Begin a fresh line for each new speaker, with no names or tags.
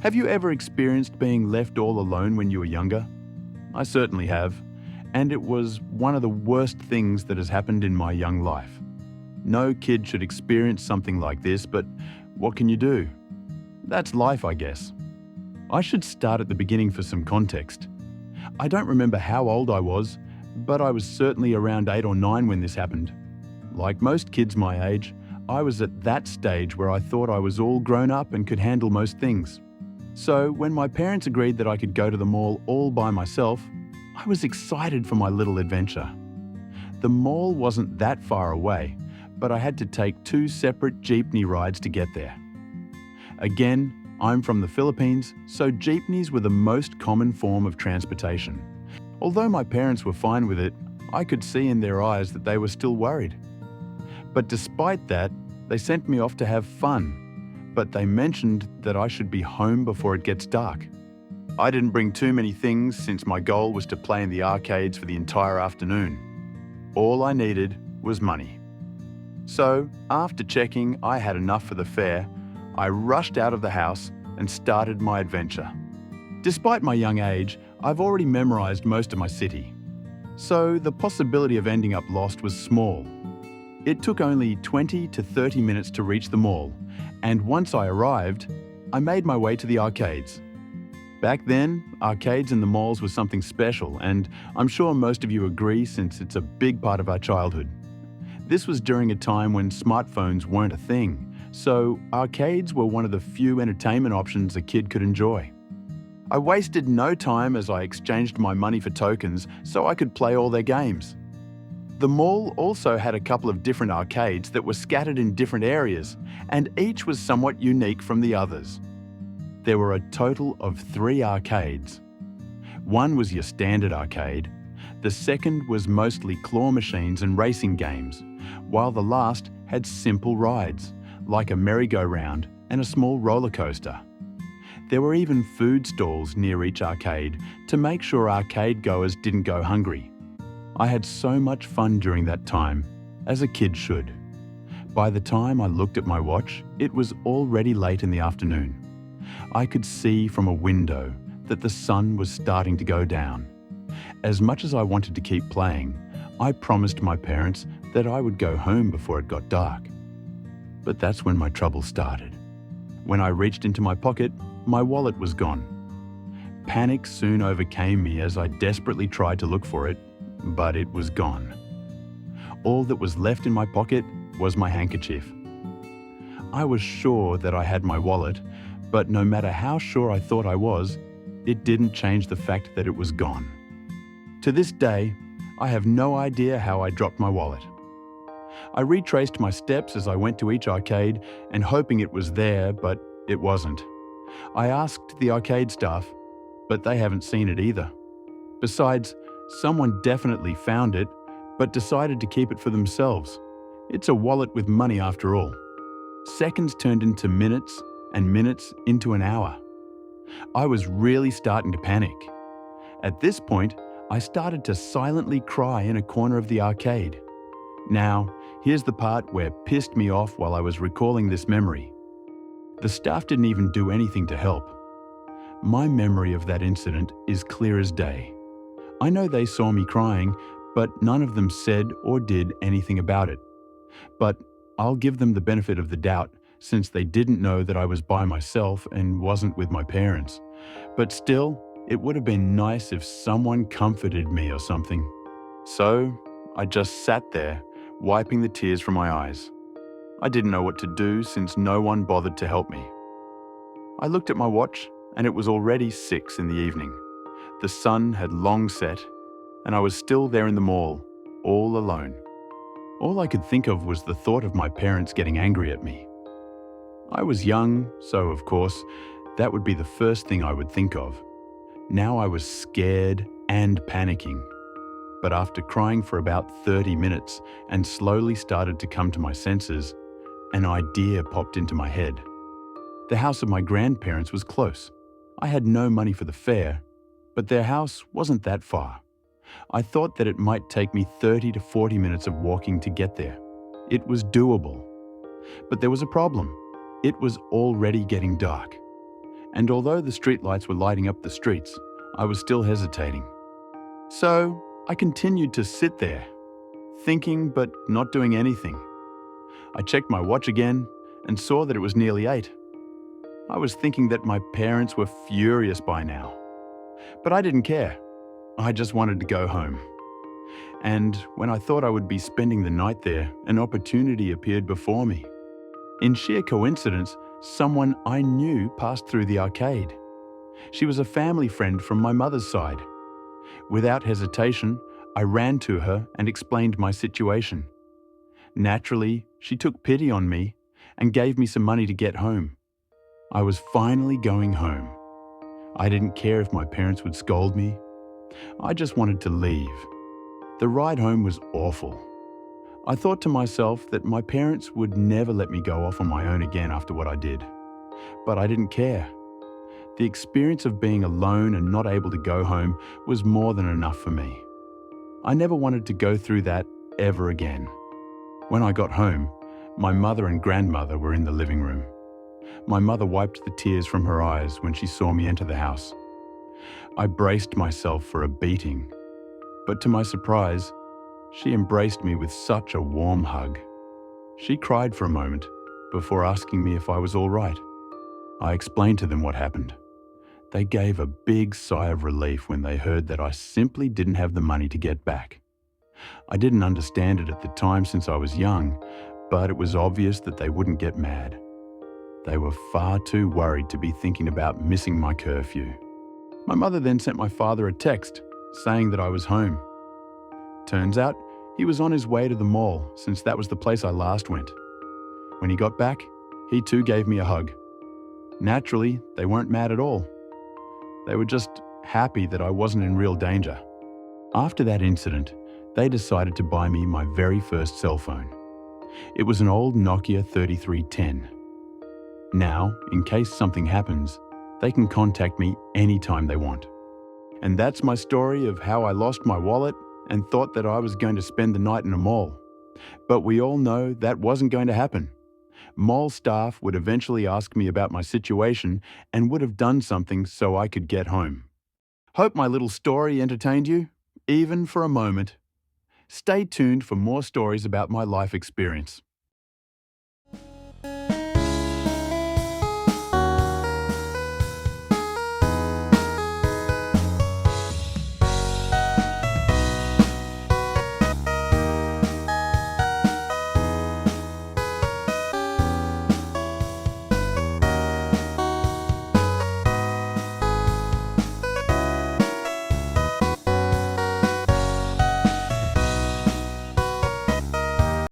Have you ever experienced being left all alone when you were younger? I certainly have, and it was one of the worst things that has happened in my young life. No kid should experience something like this, but what can you do? That's life, I guess. I should start at the beginning for some context. I don't remember how old I was, but I was certainly around 8 or 9 when this happened. Like most kids my age, I was at that stage where I thought I was all grown up and could handle most things. So when my parents agreed that I could go to the mall all by myself, I was excited for my little adventure. The mall wasn't that far away, but I had to take 2 separate jeepney rides to get there. Again, I'm from the Philippines, so jeepneys were the most common form of transportation. Although my parents were fine with it, I could see in their eyes that they were still worried. But despite that, they sent me off to have fun, but they mentioned that I should be home before it gets dark. I didn't bring too many things since my goal was to play in the arcades for the entire afternoon. All I needed was money. So, after checking I had enough for the fare, I rushed out of the house and started my adventure. Despite my young age, I've already memorized most of my city. So the possibility of ending up lost was small. It took only 20 to 30 minutes to reach the mall, and once I arrived, I made my way to the arcades. Back then, arcades in the malls was something special, and I'm sure most of you agree since it's a big part of our childhood. This was during a time when smartphones weren't a thing, so arcades were one of the few entertainment options a kid could enjoy. I wasted no time as I exchanged my money for tokens so I could play all their games. The mall also had a couple of different arcades that were scattered in different areas, and each was somewhat unique from the others. There were a total of 3 arcades. One was your standard arcade, the second was mostly claw machines and racing games, while the last had simple rides, like a merry-go-round and a small roller coaster. There were even food stalls near each arcade to make sure arcade goers didn't go hungry. I had so much fun during that time, as a kid should. By the time I looked at my watch, it was already late in the afternoon. I could see from a window that the sun was starting to go down. As much as I wanted to keep playing, I promised my parents that I would go home before it got dark. But that's when my trouble started. When I reached into my pocket, my wallet was gone. Panic soon overcame me as I desperately tried to look for it, but it was gone. All that was left in my pocket was my handkerchief. I was sure that I had my wallet, but no matter how sure I thought I was, it didn't change the fact that it was gone. To this day, I have no idea how I dropped my wallet. I retraced my steps as I went to each arcade and hoping it was there, but it wasn't. I asked the arcade staff, but they haven't seen it either. Besides, someone definitely found it, but decided to keep it for themselves. It's a wallet with money after all. Seconds turned into minutes, and minutes into an hour. I was really starting to panic. At this point, I started to silently cry in a corner of the arcade. Now, here's the part where it pissed me off while I was recalling this memory. The staff didn't even do anything to help. My memory of that incident is clear as day. I know they saw me crying, but none of them said or did anything about it. But I'll give them the benefit of the doubt, since they didn't know that I was by myself and wasn't with my parents. But still, it would have been nice if someone comforted me or something. So, I just sat there, wiping the tears from my eyes. I didn't know what to do since no one bothered to help me. I looked at my watch, and it was already 6 in the evening. The sun had long set, and I was still there in the mall, all alone. All I could think of was the thought of my parents getting angry at me. I was young, so of course, that would be the first thing I would think of. Now I was scared and panicking. But after crying for about 30 minutes and slowly started to come to my senses, an idea popped into my head. The house of my grandparents was close. I had no money for the fare, but their house wasn't that far. I thought that it might take me 30 to 40 minutes of walking to get there. It was doable. But there was a problem. It was already getting dark. And although the streetlights were lighting up the streets, I was still hesitating. So I continued to sit there, thinking but not doing anything. I checked my watch again and saw that it was nearly 8. I was thinking that my parents were furious by now. But I didn't care. I just wanted to go home. And when I thought I would be spending the night there, an opportunity appeared before me. In sheer coincidence, someone I knew passed through the arcade. She was a family friend from my mother's side. Without hesitation, I ran to her and explained my situation. Naturally, she took pity on me and gave me some money to get home. I was finally going home. I didn't care if my parents would scold me. I just wanted to leave. The ride home was awful. I thought to myself that my parents would never let me go off on my own again after what I did. But I didn't care. The experience of being alone and not able to go home was more than enough for me. I never wanted to go through that ever again. When I got home, my mother and grandmother were in the living room. My mother wiped the tears from her eyes when she saw me enter the house. I braced myself for a beating, but to my surprise, she embraced me with such a warm hug. She cried for a moment before asking me if I was all right. I explained to them what happened. They gave a big sigh of relief when they heard that I simply didn't have the money to get back. I didn't understand it at the time since I was young, but it was obvious that they wouldn't get mad. They were far too worried to be thinking about missing my curfew. My mother then sent my father a text saying that I was home. Turns out, he was on his way to the mall since that was the place I last went. When he got back, he too gave me a hug. Naturally, they weren't mad at all. They were just happy that I wasn't in real danger. After that incident, they decided to buy me my very first cell phone. It was an old Nokia 3310. Now, in case something happens, they can contact me anytime they want. And that's my story of how I lost my wallet and thought that I was going to spend the night in a mall. But we all know that wasn't going to happen. Mall staff would eventually ask me about my situation and would have done something so I could get home. Hope my little story entertained you, even for a moment. Stay tuned for more stories about my life experience.